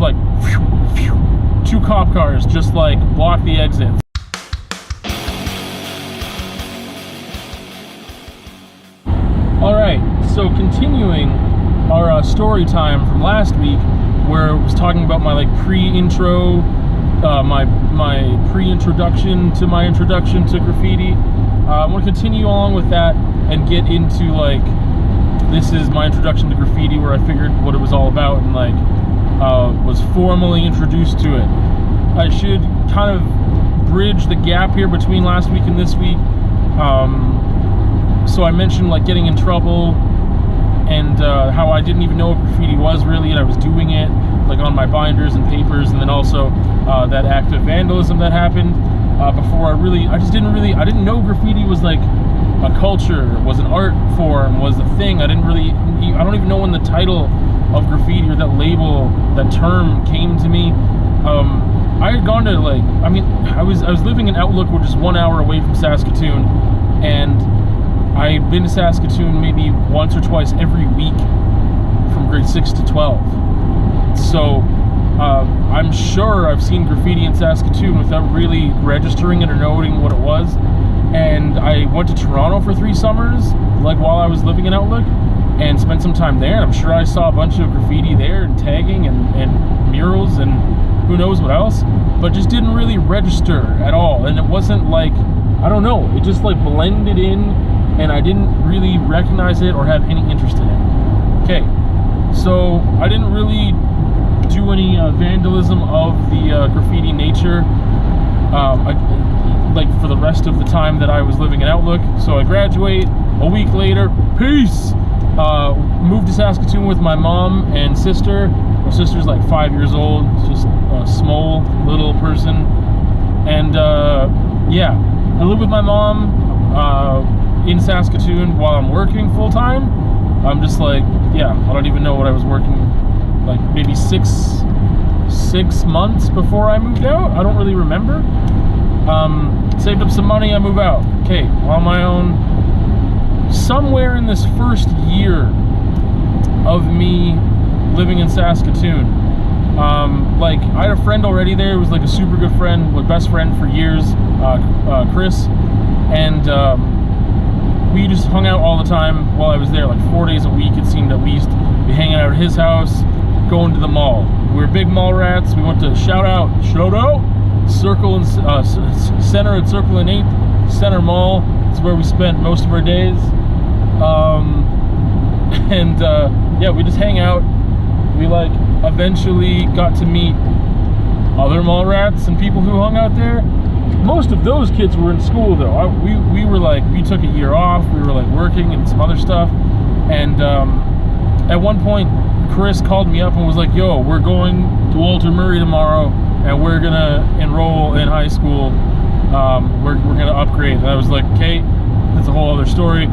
like, phew, phew, 2 cop cars just like block the exits. Alright, so continuing our story time from last week, where it was talking about my like pre-intro, my pre-introduction to my introduction to graffiti. I want to continue along with that and get into like, this is my introduction to graffiti, where I figured what it was all about and like was formally introduced to it. I should kind of bridge the gap here between last week and this week. So I mentioned like getting in trouble and how I didn't even know what graffiti was really, and I was doing it like on my binders and papers, and then also that act of vandalism that happened before I didn't know graffiti was like a culture, was an art form, was a thing. I don't even know when the title of graffiti or that label, that term came to me. I had gone to like, I was living in Outlook, which is 1 hour away from Saskatoon, and I'd been to Saskatoon maybe once or twice every week from grade 6 to 12. So I'm sure I've seen graffiti in Saskatoon without really registering it or noting what it was. And I went to Toronto for 3 summers, like while I was living in Outlook, and spent some time there. And I'm sure I saw a bunch of graffiti there and tagging and murals and who knows what else, but just didn't really register at all. And it wasn't like, I don't know, it just like blended in, and I didn't really recognize it or have any interest in it. Okay, so I didn't really do any vandalism of the graffiti nature like for the rest of the time that I was living in Outlook. So I graduate a week later, peace! Moved to Saskatoon with my mom and sister. My sister's like 5 years old, just a small little person. And yeah, I live with my mom in Saskatoon while I'm working full-time. I'm just like, yeah, I don't even know what I was working, like maybe six months before I moved out. I don't really remember. Saved up some money, I move out. Okay, on my own. Somewhere in this first year of me living in Saskatoon, like I had a friend already there. It was like a super good friend, my best friend for years, Chris, and we just hung out all the time while I was there, like 4 days a week it seemed at least. We hanging out at his house, going to the mall. We were big mall rats. We went to shout out Circle and Center at Circle and 8th Center Mall. It's where we spent most of our days. Yeah, we just hang out. We like eventually got to meet other mall rats and people who hung out there. Most of those kids were in school though. We took a year off. We were like working and some other stuff. And at one point, Chris called me up and was like, "Yo, we're going to Walter Murray tomorrow, and we're gonna enroll in high school. We're gonna upgrade." And I was like, "Okay, that's a whole other story."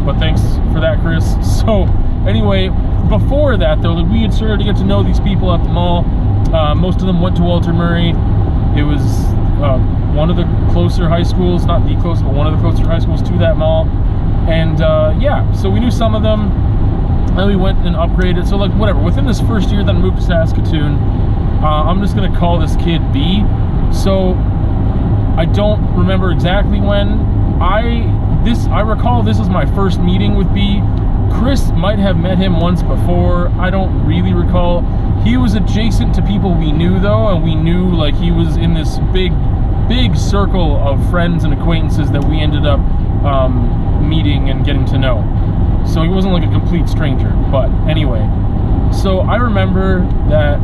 But thanks for that, Chris. So anyway, before that though, we had started to get to know these people at the mall. Most of them went to Walter Murray. It was one of the closer high schools, not the closest, but one of the closer high schools to that mall. And yeah, so we knew some of them, and we went and upgraded. So like whatever, within this first year that I moved to Saskatoon, I'm just gonna call this kid B. So I don't remember exactly when. I recall this was my first meeting with B. Chris might have met him once before. I don't really recall. He was adjacent to people we knew though, and we knew like he was in this big circle of friends and acquaintances that we ended up meeting and getting to know. So he wasn't like a complete stranger. But anyway, so I remember that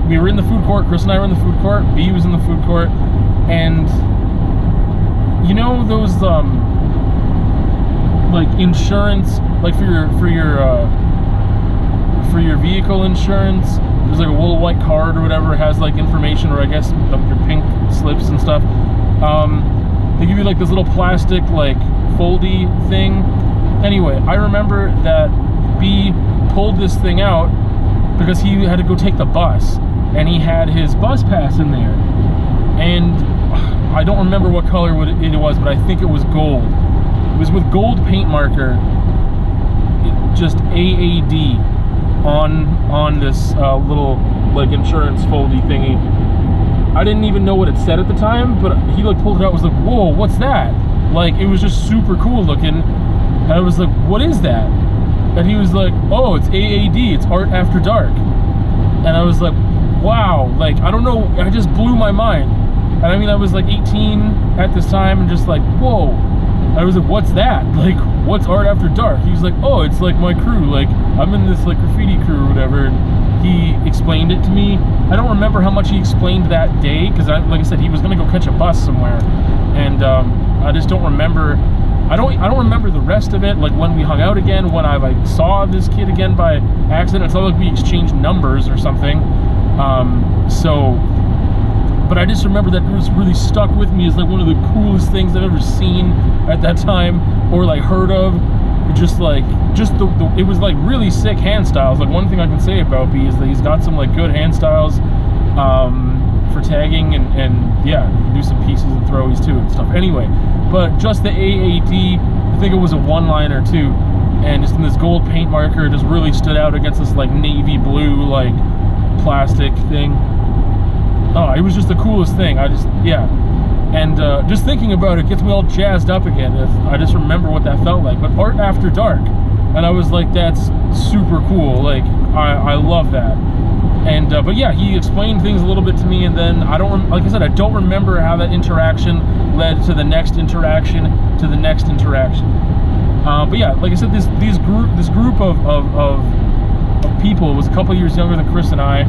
we were in the food court. Chris and I were in the food court. B was in the food court, and you know those like insurance, like for your vehicle insurance, there's like a little white card or whatever. It has like information, or I guess your pink slips and stuff. They give you like this little plastic like foldy thing. Anyway, I remember that B pulled this thing out because he had to go take the bus, and he had his bus pass in there, and I don't remember what color it was, but I think it was gold. It was with gold paint marker, just AAD, on this little like insurance foldy thingy. I didn't even know what it said at the time, but he like pulled it out, was like, whoa, what's that? Like, it was just super cool looking. And I was like, what is that? And he was like, oh, it's AAD, it's Art After Dark. And I was like, wow, like, I don't know, I just blew my mind. And I mean, I was like 18 at this time, and just like, whoa. I was like, what's that? Like, what's Art After Dark? He was like, oh, it's like my crew, like, I'm in this like graffiti crew or whatever. And he explained it to me. I don't remember how much he explained that day, because like I said, he was gonna go catch a bus somewhere. And I just don't remember. I don't remember the rest of it, like when we hung out again, when I like saw this kid again by accident. It's not like we exchanged numbers or something. But I just remember that it was really stuck with me as like one of the coolest things I've ever seen at that time, or like heard of. Just it was like really sick hand styles. Like, one thing I can say about B is that he's got some like good hand styles for tagging, and yeah, do some pieces and throwies too and stuff. Anyway, but just the AAD, I think it was a one-liner too, and just in this gold paint marker, it just really stood out against this like navy blue like plastic thing. Oh, it was just the coolest thing. And just thinking about it gets me all jazzed up again. I just remember what that felt like. But Art After Dark, and I was like, that's super cool. Like, I love that. And but yeah, he explained things a little bit to me, and then like I said, I don't remember how that interaction led to the next interaction, to the next interaction. But yeah, like I said, this group of people was a couple years younger than Chris and I.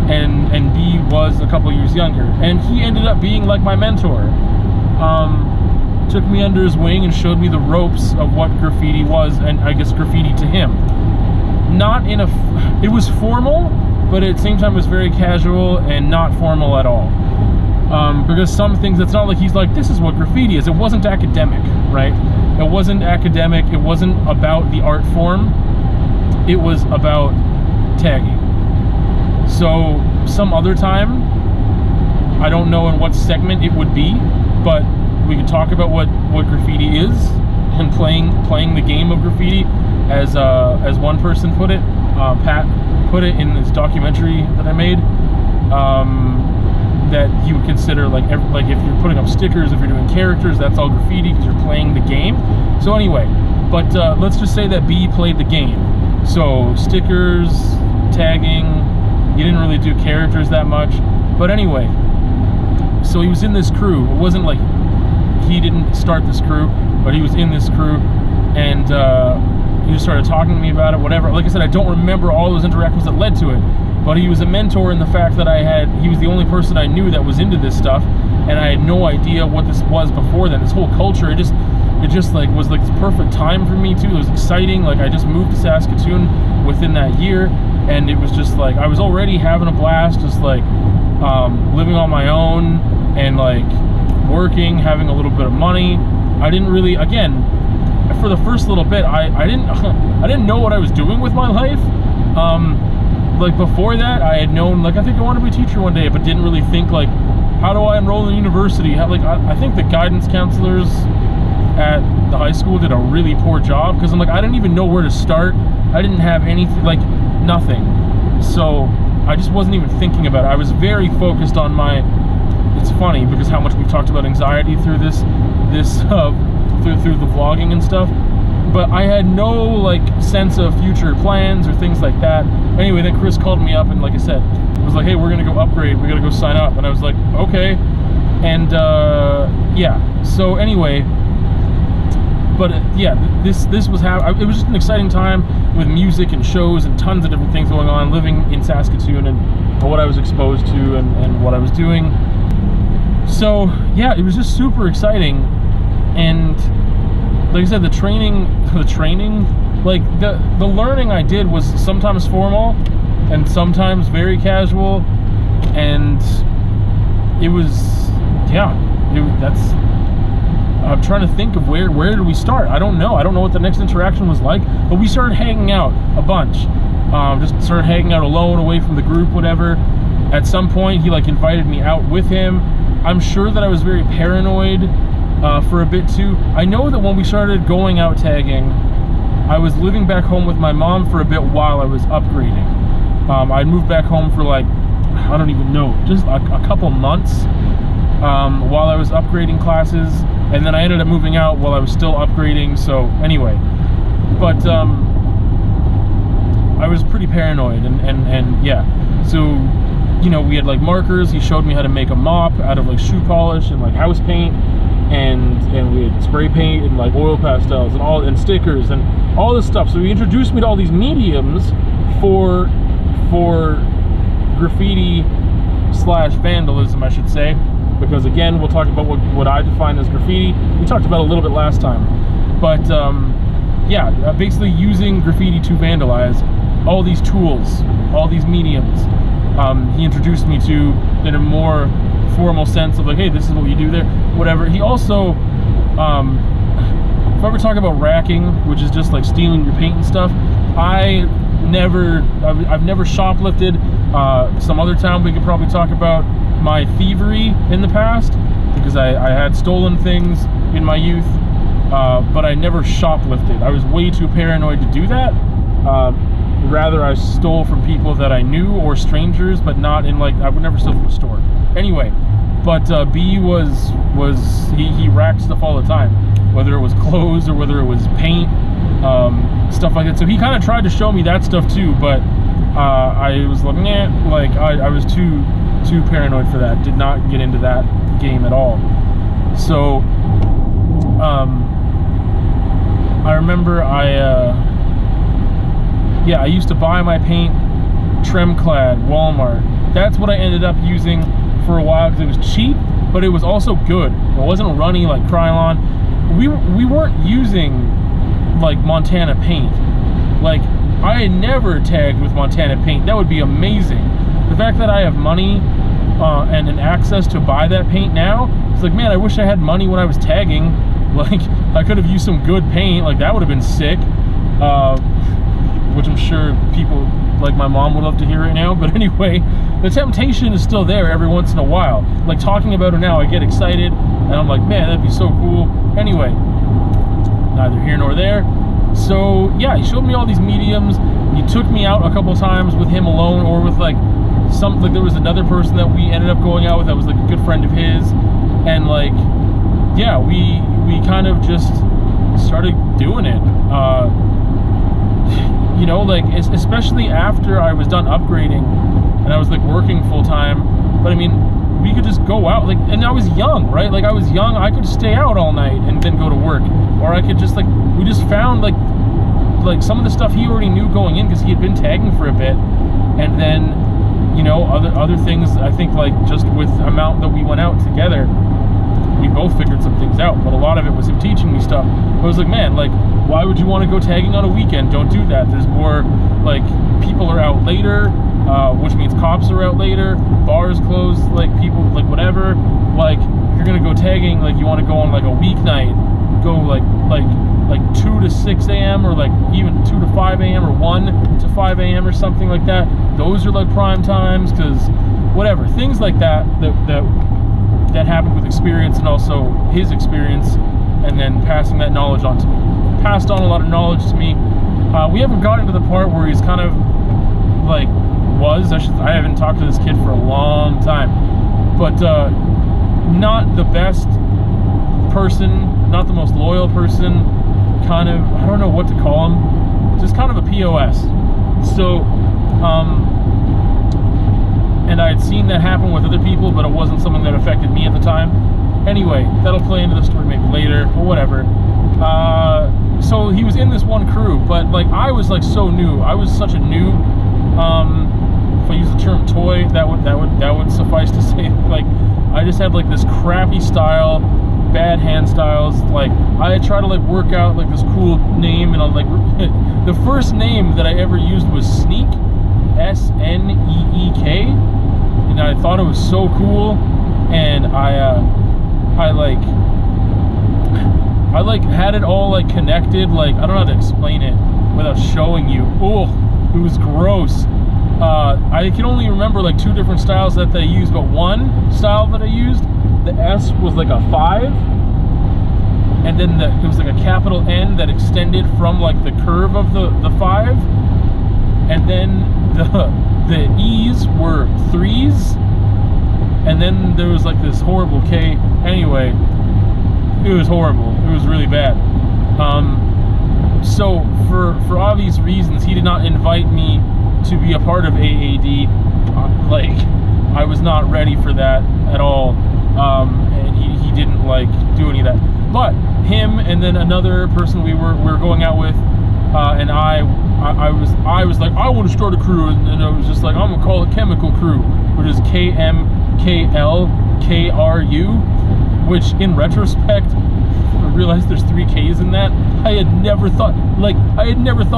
And B was a couple years younger, and he ended up being like my mentor. Took me under his wing and showed me the ropes of what graffiti was, and I guess graffiti to him. It was formal, but at the same time it was very casual and not formal at all. Because some things, it's not like he's like, this is what graffiti is. It wasn't academic, right? It wasn't academic. It wasn't about the art form. It was about tagging. So some other time, I don't know in what segment it would be, but we could talk about what graffiti is, and playing the game of graffiti, as one person put it. Pat put it in this documentary that I made, that he would consider like if you're putting up stickers, if you're doing characters, that's all graffiti because you're playing the game. So anyway, but let's just say that B played the game. So stickers, tagging. He didn't really do characters that much, but anyway, so he was in this crew. It wasn't like he didn't start this crew, but he was in this crew, and he just started talking to me about it, whatever. Like I said, I don't remember all those interactions that led to it, but he was a mentor in the fact that he was the only person I knew that was into this stuff, and I had no idea what this was before then. This whole culture, it just like was like this perfect time for me too. It was exciting. Like, I just moved to Saskatoon within that year, and it was just like I was already having a blast, just like living on my own and like working, having a little bit of money. I didn't really, again, for the first little bit, I didn't know what I was doing with my life. Like before that, I had known, like, I think I want to be a teacher one day, but didn't really think like, how do I enroll in university? I think the guidance counselors at the high school did a really poor job, because I'm like, I didn't even know where to start. I didn't have anything, like nothing. So I just wasn't even thinking about it. I was very focused on my, it's funny because how much we've talked about anxiety through through the vlogging and stuff, but I had no like sense of future plans or things like that. Anyway, then Chris called me up and, like I said, was like, hey, we're gonna go upgrade, we gotta go sign up. And I was like, okay. And yeah, so anyway, but yeah, this was how it was just an exciting time with music and shows and tons of different things going on, living in Saskatoon and what I was exposed to and what I was doing. So yeah, it was just super exciting. And like I said, the training, like the learning I did was sometimes formal and sometimes very casual, and it was, yeah, that's, I'm trying to think of where did we start. I don't know what the next interaction was like, but we started hanging out a bunch. Just started hanging out alone, away from the group, whatever. At some point, he like invited me out with him. I'm sure that I was very paranoid for a bit too. I know that when we started going out tagging, I was living back home with my mom for a bit while I was upgrading. I'd moved back home for like, I don't even know, just a couple months while I was upgrading classes, and then I ended up moving out while I was still upgrading. So anyway, but I was pretty paranoid, and yeah, so you know, we had like markers. He showed me how to make a mop out of like shoe polish and like house paint, and we had spray paint and like oil pastels and stickers and all this stuff. So he introduced me to all these mediums for graffiti slash vandalism, I should say, because again, we'll talk about what I define as graffiti. We talked about it a little bit last time, but yeah, basically using graffiti to vandalize, all these tools, all these mediums. He introduced me to in a more formal sense of like, hey, this is what you do there, whatever. He also, if I ever talk about racking, which is just like stealing your paint and stuff, I've never shoplifted. Some other time we could probably talk about my thievery in the past, because I had stolen things in my youth, but I never shoplifted. I was way too paranoid to do that. Rather, I stole from people that I knew or strangers, but not in like, I would never steal from a store. Anyway, but B he racked stuff all the time, whether it was clothes or whether it was paint, stuff like that. So he kind of tried to show me that stuff too, but I was like, nah, like I was too paranoid for that. Did not get into that game at all. So I remember I used to buy my paint Tremclad, Walmart. That's what I ended up using for a while because it was cheap, but it was also good. It wasn't runny like Krylon. We weren't using like Montana paint. Like, I had never tagged with Montana paint. That would be amazing. The fact that I have money and an access to buy that paint now, it's like, man, I wish I had money when I was tagging. Like, I could have used some good paint. Like, that would have been sick. Which I'm sure people like my mom would love to hear right now. But anyway, the temptation is still there every once in a while. Like, talking about it now, I get excited and I'm like, man, that'd be so cool. Anyway, neither here nor there. So yeah, he showed me all these mediums. He took me out a couple times with him alone, or with like there was another person that we ended up going out with that was like a good friend of his, and like, yeah, we kind of just started doing it. You know, like, especially after I was done upgrading and I was like working full time. But I mean, we could just go out, like, and I was young, right? Like, I was young, I could stay out all night and then go to work, or I could just like, we just found like some of the stuff he already knew going in because he had been tagging for a bit, and then, you know, other things. I think like just with amount that we went out together, we both figured some things out, but a lot of it was him teaching me stuff. I was like, man, like, why would you want to go tagging on a weekend? Don't do that. There's more, like, people are out later, which means cops are out later, bars closed, like, people, like, whatever. Like, if you're gonna go tagging, like, you want to go on like a weeknight, go like 2 to 6 a.m. or like even 2 to 5 a.m. or 1 to 5 a.m. or something like that. Those are like prime times, because whatever, things like that happened with experience, and also his experience, and then passing that knowledge on to me. Passed on a lot of knowledge to me. We haven't gotten to the part where he's kind of like I haven't talked to this kid for a long time, but not the best person, not the most loyal person, kind of, I don't know what to call him, just kind of a POS. So and I had seen that happen with other people, but it wasn't something that affected me at the time. Anyway, that'll play into the story maybe later, or whatever. So he was in this one crew, but like, I was like so new. I was such a noob. If I use the term toy, that would suffice to say, like, I just had like this crappy style, bad hand styles. Like, I had tried to like work out like this cool name, and I was like, the first name that I ever used was Sneak, S-N-E-E-K, and I thought it was so cool, and I had it all like connected. Like, I don't know how to explain it without showing you. Oh, it was gross. I can only remember like 2 different styles that they used, but one style that I used, the S was like a 5, and then it was like a capital N that extended from like the curve of the 5, and then the E's were 3s, and then there was like this horrible K. Anyway, it was horrible. It was really bad. So for obvious reasons, he did not invite me to be a part of AAD. Like, I was not ready for that at all, and he didn't like do any of that. But him and then another person we were going out with, and I was like, I want to start a crew, and I was just like, I'm gonna call it Chemical Crew, which is KMKLKRU, which in retrospect, I realized there's 3 K's in that. I had never thought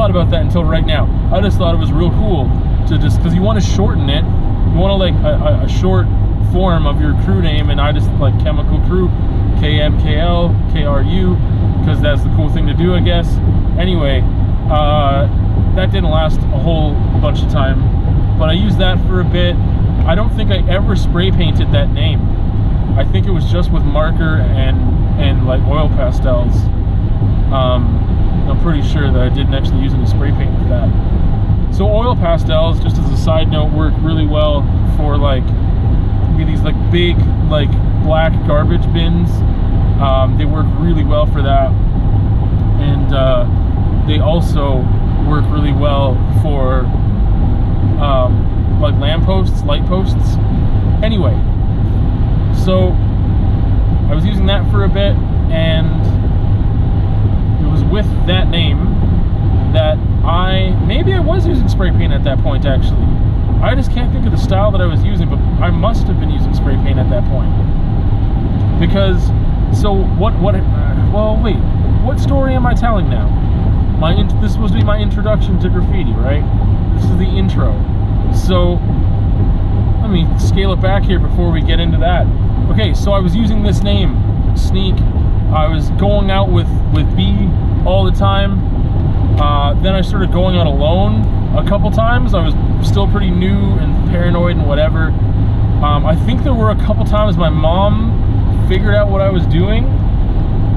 about that until right now. I just thought it was real cool to just, because you want to shorten it, you want to like a short form of your crew name, and I just like Chemical Crew, KMKLKRU, because that's the cool thing to do, I guess. Anyway, that didn't last a whole bunch of time, but I used that for a bit. I don't think I ever spray painted that name. I think it was just with marker and like oil pastels. I'm pretty sure that I didn't actually use any spray paint for that. So oil pastels, just as a side note, work really well for like these like big like black garbage bins. They work really well for that, and they also work really well for like lampposts, light posts. Anyway, so I was using that for a bit, and it was with that name that maybe I was using spray paint at that point, actually. I just can't think of the style that I was using, but I must have been using spray paint at that point. Because, so well, wait, what story am I telling now? This is supposed to be my introduction to graffiti, right? This is the intro. So, let me scale it back here before we get into that. Okay, so I was using this name, Sneak. I was going out with B all the time. Then I started going out alone a couple times. I was still pretty new and paranoid and whatever. I think there were a couple times my mom figured out what I was doing,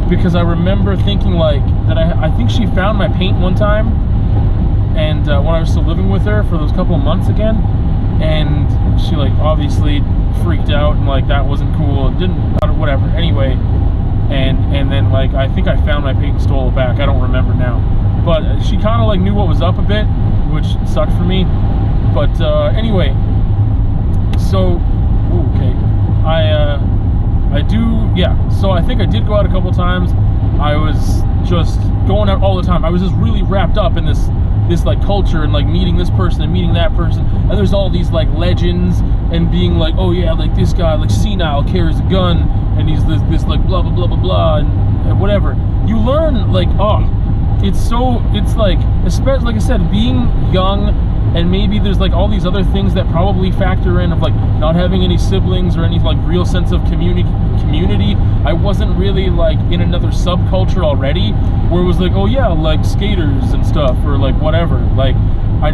because I remember thinking like that I think she found my paint one time, and when I was still living with her for those couple of months again, and she like obviously freaked out and like that wasn't cool, whatever. Anyway, and then like I think I found my paint and stole it back. I don't remember now, but she kind of like knew what was up a bit, which sucked for me. But anyway, so okay, so I think I did go out a couple times. I was just going out all the time. I was just really wrapped up in this like culture, and like meeting this person and meeting that person, and there's all these like legends, and being like, oh yeah, like this guy like senile carries a gun, and he's this like blah blah blah blah blah, and whatever. You learn like, it's like, especially like I said, being young, and maybe there's like all these other things that probably factor in, of like not having any siblings or any like real sense of community. I wasn't really like in another subculture already, where it was like, oh yeah, like skaters and stuff, or like whatever. Like I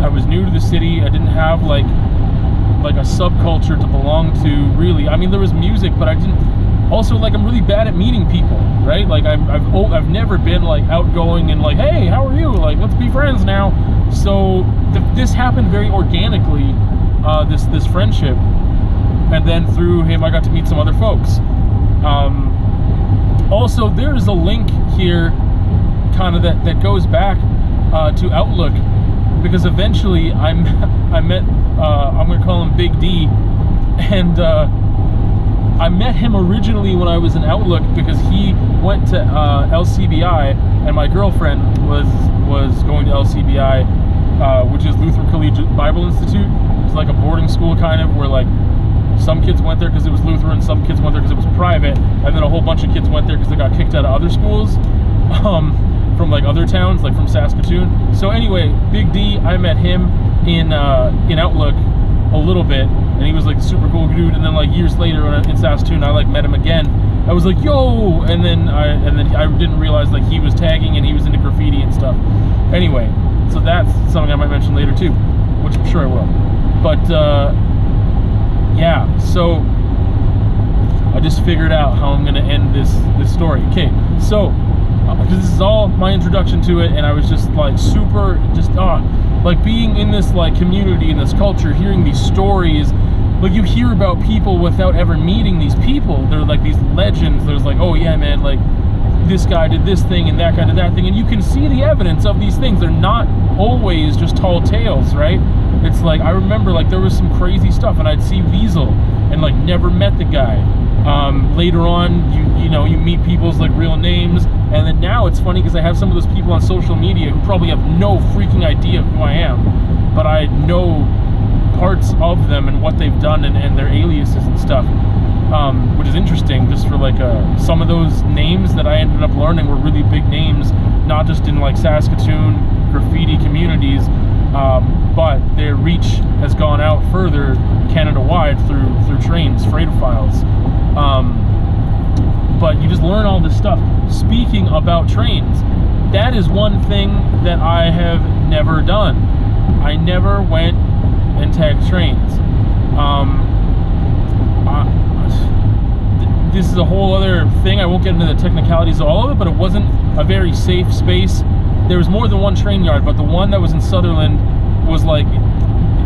was new to the city. I didn't have like a subculture to belong to, really. I mean, there was music, but I didn't. Also, like, I'm really bad at meeting people, right? Like I've never been like outgoing and like, hey, how are you? Like, let's be friends now. So this happened very organically, this friendship, and then through him I got to meet some other folks. Also, there's a link here kind of that goes back to Outlook, because eventually I met I'm gonna call him Big D, and I met him originally when I was in Outlook, because he went to LCBI, and my girlfriend was going to LCBI, which is Lutheran Collegiate Bible Institute. It's like a boarding school kind of, where like some kids went there because it was Lutheran, some kids went there because it was private, and then a whole bunch of kids went there because they got kicked out of other schools from like other towns, like from Saskatoon. So anyway, Big D, I met him in Outlook a little bit, and he was like a super cool dude. And then like years later, when in Saskatoon, I like met him again. I was like, yo, and then I didn't realize like he was tagging and he was into graffiti and stuff. Anyway, so that's something I might mention later too, which I'm sure I will. But yeah, so I just figured out how I'm gonna end this story. Okay, so because this is all my introduction to it, and I was just like super, just like being in this like community, in this culture, hearing these stories. Like you hear about people without ever meeting these people. They're like these legends. There's like, oh yeah, man, like this guy did this thing and that guy did that thing, and you can see the evidence of these things. They're not always just tall tales, right? It's like, I remember like there was some crazy stuff, and I'd see Weasel and like never met the guy. Later on, you know, you meet people's like real names, and then now it's funny because I have some of those people on social media who probably have no freaking idea who I am, but I know parts of them and what they've done and their aliases and stuff, which is interesting. Just for like some of those names that I ended up learning were really big names, not just in like Saskatoon graffiti communities, but their reach has gone out further Canada-wide through trains, freightophiles. But you just learn all this stuff. Speaking about trains, that is one thing that I have never done. I never went and tagged trains. This is a whole other thing. I won't get into the technicalities of all of it, but it wasn't a very safe space. There was more than one train yard, but the one that was in Sutherland was like,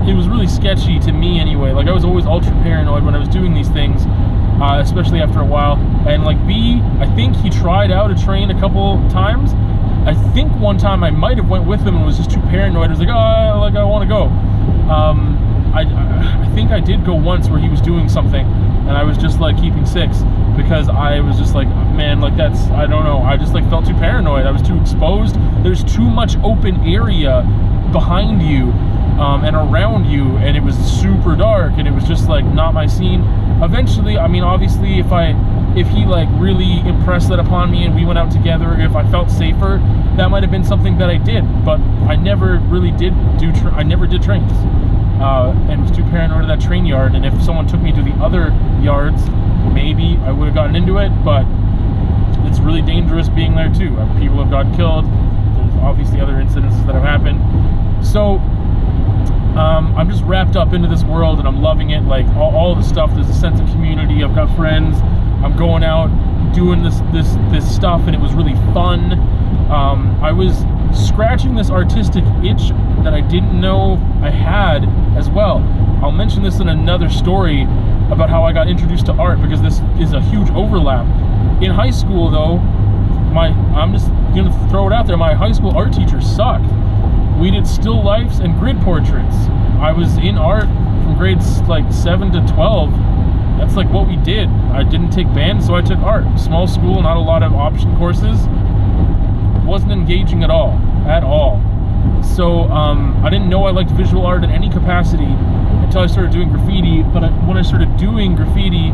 it was really sketchy to me anyway. Like I was always ultra paranoid when I was doing these things, especially after a while. And like I think he tried out a train a couple times. I think one time I might have went with him and was just too paranoid. I was like, oh, like I want to go. I think I did go once where he was doing something, and I was just like keeping 6 because I was just like, man, like that's, I don't know, I just like felt too paranoid. I was too exposed. There's too much open area behind you and around you, and it was super dark, and it was just like not my scene. Eventually, I mean, obviously if he like really impressed that upon me and we went out together, if I felt safer, that might have been something that I did, but I never really did I never did trains, and was too paranoid of that train yard. And if someone took me to the other yards, maybe I would have gotten into it, but it's really dangerous being there too. People have gotten killed. There's obviously other incidences that have happened. So I'm just wrapped up into this world, and I'm loving it. Like all the stuff, there's a sense of community. I've got friends. I'm going out doing this stuff, and it was really fun. I was scratching this artistic itch that I didn't know I had as well. I'll mention this in another story about how I got introduced to art, because this is a huge overlap. In high school though, I'm just gonna throw it out there, my high school art teacher sucked. We did still lifes and grid portraits. I was in art from grades like 7 to 12. That's like what we did. I didn't take band, so I took art. Small school, not a lot of option courses. Wasn't engaging at all. So I didn't know I liked visual art in any capacity until I started doing graffiti. But when I started doing graffiti,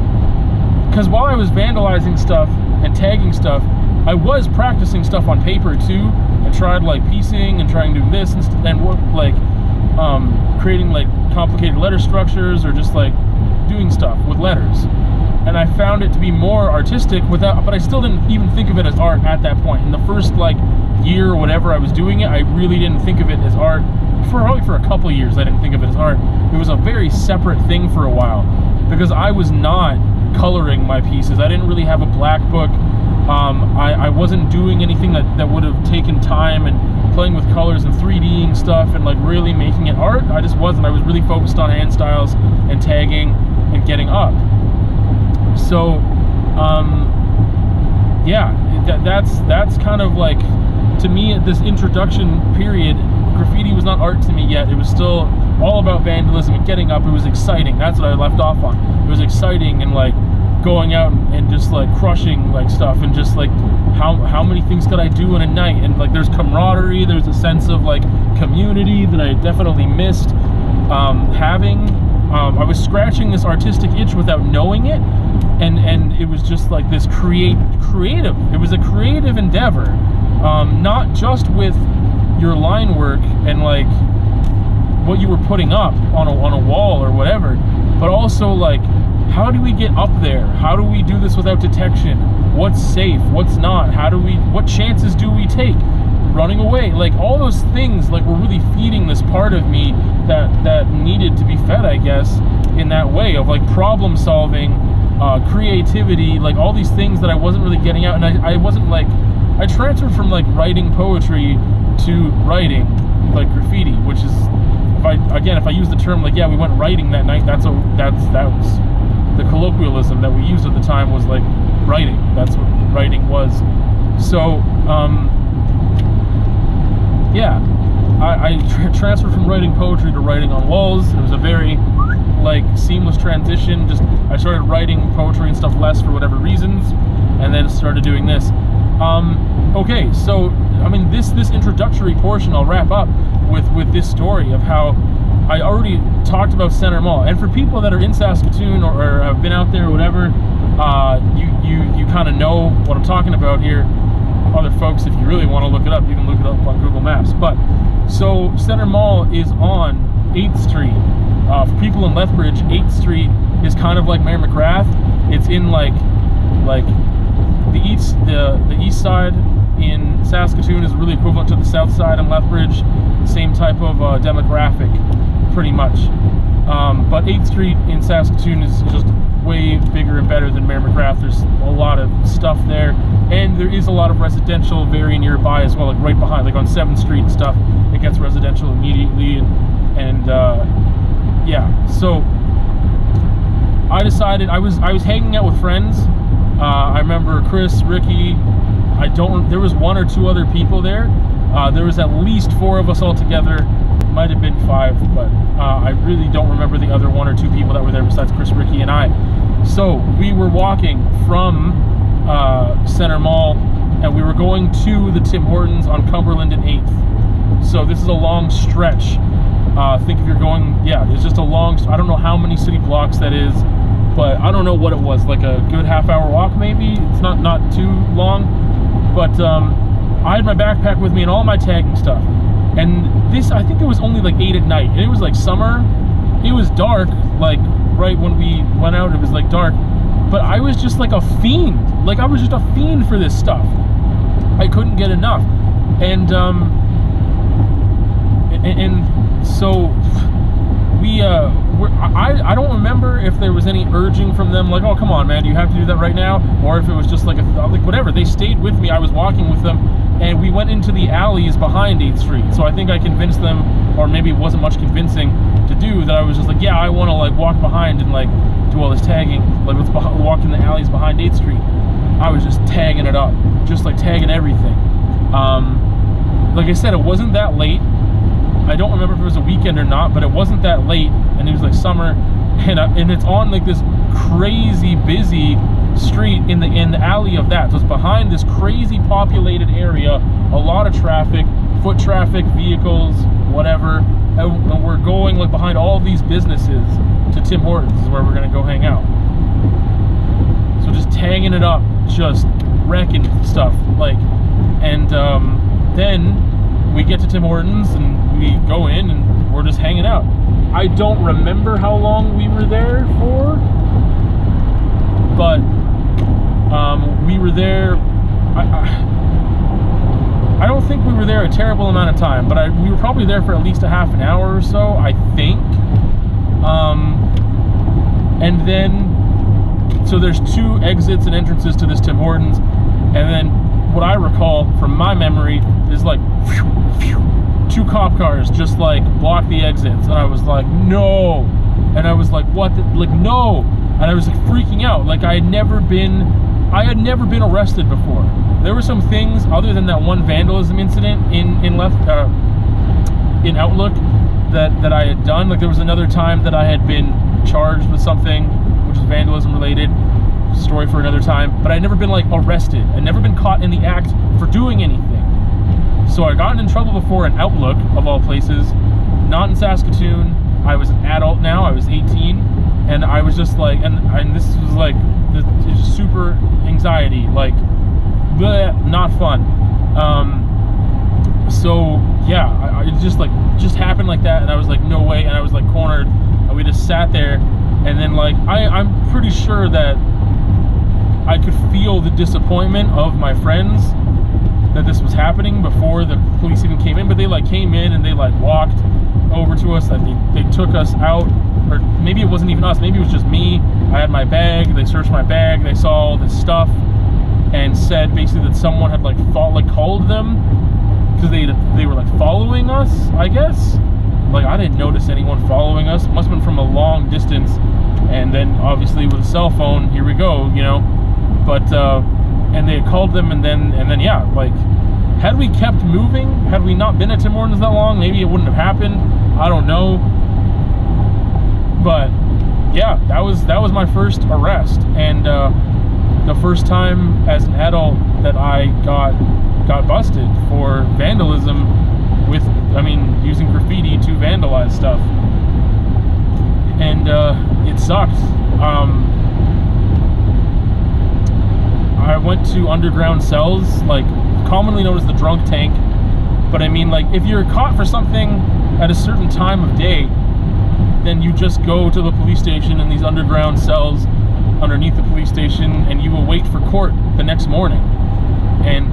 because while I was vandalizing stuff and tagging stuff, I was practicing stuff on paper too. I tried like piecing and trying to do this and work like creating like complicated letter structures, or just like doing stuff with letters. And I found it to be more artistic but I still didn't even think of it as art at that point. In the first like year or whatever I was doing it, I really didn't think of it as art. Probably for a couple years I didn't think of it as art. It was a very separate thing for a while, because I was not coloring my pieces. I didn't really have a black book. I wasn't doing anything that would have taken time and playing with colors and 3D'ing stuff and like really making it art. I just wasn't. I was really focused on hand styles and tagging and getting up. So yeah, that's kind of like, to me at this introduction period, graffiti was not art to me yet. It was still all about vandalism and getting up. It was exciting. That's what I left off on. It was exciting, and like going out and just like crushing like stuff, and just like how many things could I do in a night, and like there's camaraderie, there's a sense of like community that I definitely missed having. I was scratching this artistic itch without knowing it, and it was just like this creative. It was a creative endeavor, not just with your line work and like what you were putting up on a wall or whatever, but also like, how do we get up there? How do we do this without detection? What's safe? What's not? What chances do we take? Running away, like all those things like were really feeding this part of me that needed to be fed, I guess, in that way of like problem solving creativity, like all these things that I wasn't really getting out. And I wasn't like, I transferred from like writing poetry to writing like graffiti, which is, if I use the term like, yeah, we went writing that night, that was the colloquialism that we used at the time, was like writing. That's what writing was. So yeah, I transferred from writing poetry to writing on walls. It was a very like seamless transition. Just I started writing poetry and stuff less for whatever reasons, and then started doing this. Okay, so I mean, this introductory portion I'll wrap up with this story of how I already talked about Center Mall. And for people that are in Saskatoon or have been out there or whatever, you kind of know what I'm talking about here. Other folks, if you really want to look it up, you can look it up on Google Maps. But so Center Mall is on 8th Street. For people in Lethbridge, 8th Street is kind of like Mayor McGrath. It's in like the east side in Saskatoon is really equivalent to the south side in Lethbridge. Same type of demographic, pretty much. But 8th Street in Saskatoon is just way bigger and better than Mayor McGrath. There's a lot of stuff there, and there is a lot of residential very nearby as well, like right behind, like on 7th Street and stuff. It gets residential immediately, and yeah. So I decided I was hanging out with friends. I remember Chris, Ricky. There was 1 or 2 other people there. There was at least 4 of us all together. Might have been 5, but I really don't remember the other 1 or 2 people that were there besides Chris, Ricky, and I. So we were walking from Center Mall, and we were going to the Tim Hortons on Cumberland and 8th. So this is a long stretch. Think if you're going, yeah, it's just a long, I don't know how many city blocks that is, but I don't know what it was, like a good half-hour walk maybe. It's not too long, but I had my backpack with me and all my tagging stuff. And this, I think it was only like 8 at night, and it was like summer. It was dark, like right when we went out, it was like dark. But I was just like a fiend. Like I was just a fiend for this stuff. I couldn't get enough. And so I don't remember if there was any urging from them, like, oh, come on, man, do you have to do that right now? Or if it was just like whatever. They stayed with me. I was walking with them, and we went into the alleys behind 8th Street. So I think I convinced them, or maybe it wasn't much convincing to do, that I was just like, yeah, I want to like walk behind and like do all this tagging. Like, let's walk in the alleys behind 8th Street. I was just tagging it up, just like tagging everything. Like I said, it wasn't that late. I don't remember if it was a weekend or not, but it wasn't that late, and it was like summer, and it's on like this crazy busy street in the alley of that. So it's behind this crazy populated area, a lot of traffic, foot traffic, vehicles, whatever, and we're going like behind all these businesses to Tim Hortons, is where we're gonna go hang out. So just tagging it up, just wrecking stuff, like, and then we get to Tim Hortons and we go in and we're just hanging out. I don't remember how long we were there for, but we were there. I don't think we were there a terrible amount of time, but we were probably there for at least a half an hour or so, I think. And then, so there's 2 exits and entrances to this Tim Hortons, and then what I recall from my memory is like 2 cop cars just like block the exits, and I was like, no, and I was like, what like, no, and I was like freaking out. Like I had never been arrested before. There were some things other than that one vandalism incident in Outlook that I had done. Like there was another time that I had been charged with something which was vandalism related, story for another time, but I'd never been like arrested. I'd never been caught in the act for doing anything. So I'd gotten in trouble before in Outlook, of all places, not in Saskatoon. I was an adult now, I was 18, and I was just like, and this was like, this super anxiety, like, bleh, not fun. So yeah, it just happened like that, and I was like, no way, and I was like cornered, and we just sat there, and then like, I'm pretty sure that I could feel the disappointment of my friends that this was happening before the police even came in, but they like came in and they like walked over to us, like they took us out or maybe it wasn't even us, maybe it was just me. I had my bag, they searched my bag, they saw all this stuff, and said basically that someone had like called them, because they were like following us, I guess. Like, I didn't notice anyone following us. It must have been from a long distance, and then obviously with a cell phone, here we go, you know. But and they had called them, and then yeah, like, had we kept moving, had we not been at Tim Hortons that long, maybe it wouldn't have happened. I don't know. But yeah, that was my first arrest, and the first time as an adult that I got busted for vandalism with, I mean, using graffiti to vandalize stuff. And it sucked. I went to underground cells, like commonly known as the drunk tank. But I mean, like, if you're caught for something at a certain time of day, then you just go to the police station in these underground cells underneath the police station, and you will wait for court the next morning. And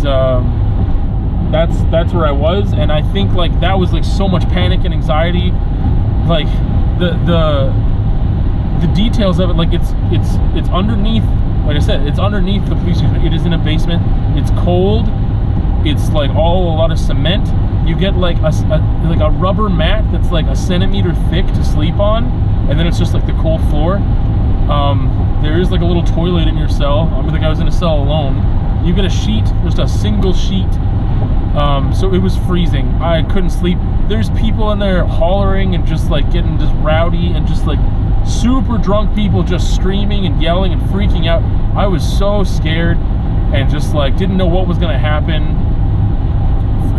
that's where I was, and I think like that was like so much panic and anxiety. Like the details of it, like it's underneath, like I said, it's underneath the police station. It is in a basement. It's cold. It's like a lot of cement. You get like a rubber mat that's like a centimeter thick to sleep on, and then it's just like the cold floor. There is like a little toilet in your cell. I think I was in a cell alone. You get a sheet, just a single sheet. So it was freezing. I couldn't sleep. There's people in there hollering and just like getting just rowdy, and just like super drunk people just screaming and yelling and freaking out. I was so scared and just like didn't know what was gonna happen.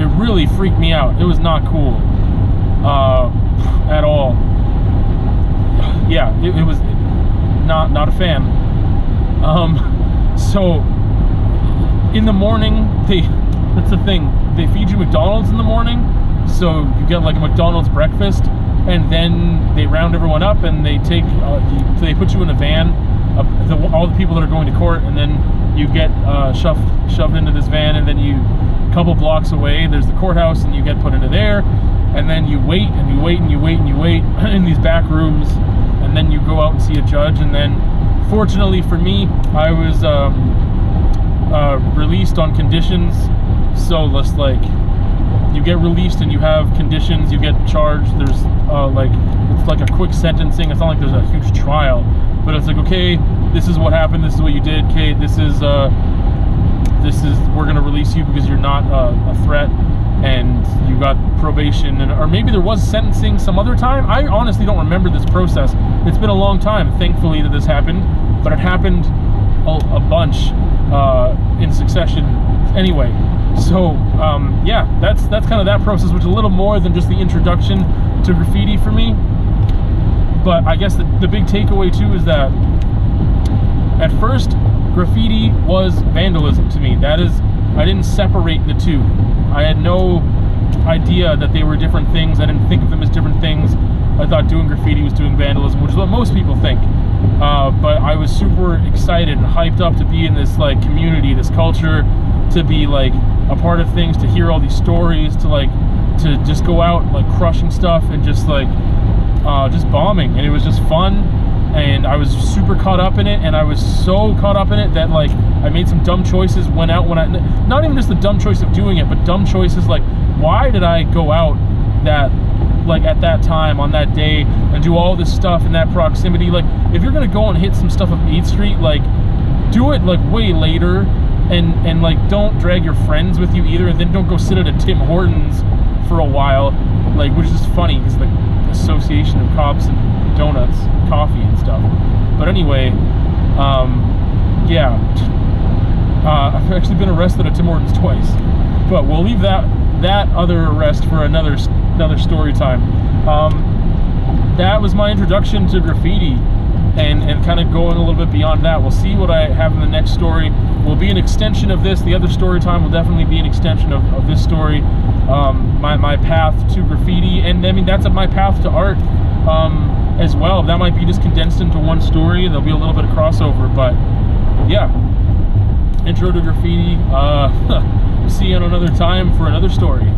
It really freaked me out. It was not cool at all. Yeah, it was not a fan. So in the morning, that's the thing, they feed you McDonald's in the morning, so you get like a McDonald's breakfast, and then they round everyone up, and they take they put you in a van, all the people that are going to court, and then you get shoved into this van, and then a couple blocks away there's the courthouse, and you get put into there, and then you wait and you wait and you wait and you wait in these back rooms, and then you go out and see a judge. And then fortunately for me, I was released on conditions. So let's like, you get released and you have conditions, you get charged. There's like, it's like a quick sentencing. It's not like there's a huge trial, but it's like, okay, this is what happened, this is what you did, okay, this is we're gonna release you because you're not a threat, and you got probation, or maybe there was sentencing some other time. I honestly don't remember this process. It's been a long time, thankfully, that this happened, but it happened a bunch in succession anyway. So yeah, that's kind of that process, which is a little more than just the introduction to graffiti for me. But I guess the big takeaway too is that at first graffiti was vandalism to me. That is, I didn't separate the two. I had no idea that they were different things. I didn't think of them as different things. I thought doing graffiti was doing vandalism, which is what most people think. But I was super excited and hyped up to be in this like community, this culture, to be like a part of things, to hear all these stories, to just go out like crushing stuff and just like just bombing. And it was just fun, and I was super caught up in it, and I was so caught up in it that like I made some dumb choices, not even just the dumb choice of doing it, but dumb choices like, why did I go out that like at that time on that day and do all this stuff in that proximity? Like, if you're gonna go and hit some stuff up 8th Street, like do it like way later, and like don't drag your friends with you either, and then don't go sit at a Tim Hortons for a while, like, which is funny because the association of cops and donuts, coffee and stuff. But anyway, yeah, I've actually been arrested at Tim Hortons twice, but we'll leave that other arrest for another story time. That was my introduction to graffiti, and kind of going a little bit beyond that. We'll see what I have in the next story. Will be an extension of this. The other story time will definitely be an extension of this story. My path to graffiti, and I mean that's my path to art as well. That might be just condensed into one story. There'll be a little bit of crossover, but yeah, intro to graffiti. See you on another time for another story.